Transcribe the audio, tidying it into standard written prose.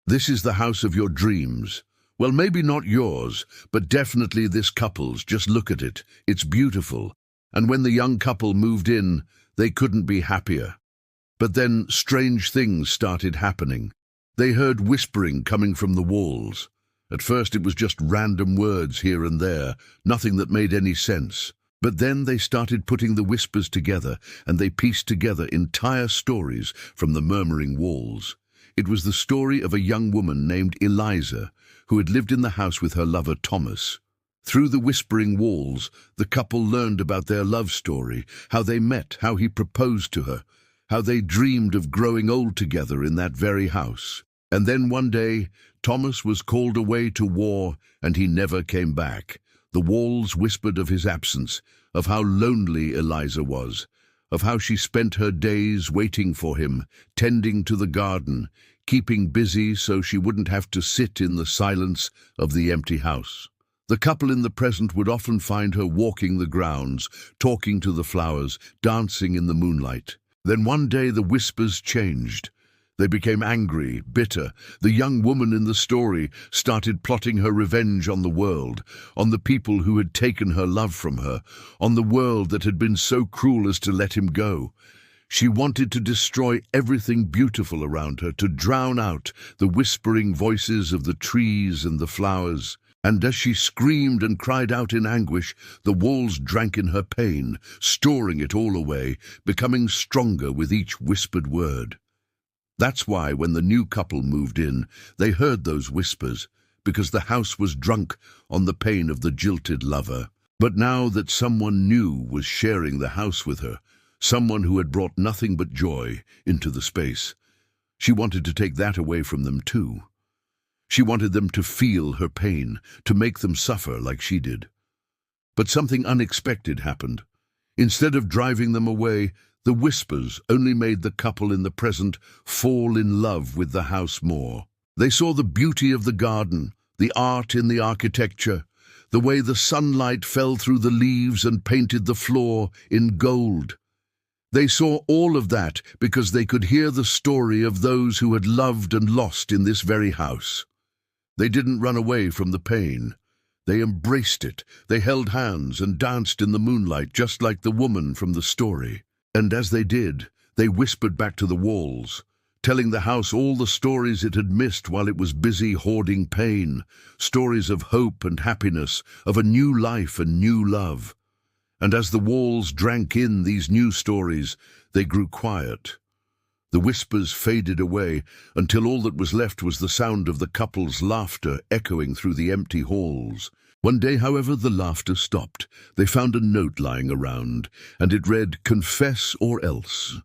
This is the house of your dreams. Well, maybe not yours, but definitely this couple's. Just look at it. It's beautiful. And when the young couple moved in, they couldn't be happier. But then strange things started happening. They heard whispering coming from the walls. At first it was just random words here and there, nothing that made any sense. But then they started putting the whispers together, and they pieced together entire stories from the murmuring walls. It was the story of a young woman named Eliza, who had lived in the house with her lover Thomas. Through the whispering walls, the couple learned about their love story, how they met, how he proposed to her, how they dreamed of growing old together in that very house. And then one day, Thomas was called away to war, and he never came back. The walls whispered of his absence, of how lonely Eliza was, of how she spent her days waiting for him, tending to the garden, keeping busy so she wouldn't have to sit in the silence of the empty house. The couple in the present would often find her walking the grounds, talking to the flowers, dancing in the moonlight. Then one day the whispers changed. They became angry, bitter. The young woman in the story started plotting her revenge on the world, on the people who had taken her love from her, on the world that had been so cruel as to let him go. She wanted to destroy everything beautiful around her, to drown out the whispering voices of the trees and the flowers. And as she screamed and cried out in anguish, the walls drank in her pain, storing it all away, becoming stronger with each whispered word. That's why when the new couple moved in, they heard those whispers, because the house was drunk on the pain of the jilted lover. But now that someone new was sharing the house with her, someone who had brought nothing but joy into the space, she wanted to take that away from them too. She wanted them to feel her pain, to make them suffer like she did. But something unexpected happened. Instead of driving them away, the whispers only made the couple in the present fall in love with the house more. They saw the beauty of the garden, the art in the architecture, the way the sunlight fell through the leaves and painted the floor in gold. They saw all of that because they could hear the story of those who had loved and lost in this very house. They didn't run away from the pain. They embraced it. They held hands and danced in the moonlight just like the woman from the story. And as they did, they whispered back to the walls, telling the house all the stories it had missed while it was busy hoarding pain, stories of hope and happiness, of a new life and new love. And as the walls drank in these new stories, they grew quiet. The whispers faded away until all that was left was the sound of the couple's laughter echoing through the empty halls. One day, however, the laughter stopped. They found a note lying around, and it read, "Confess or else."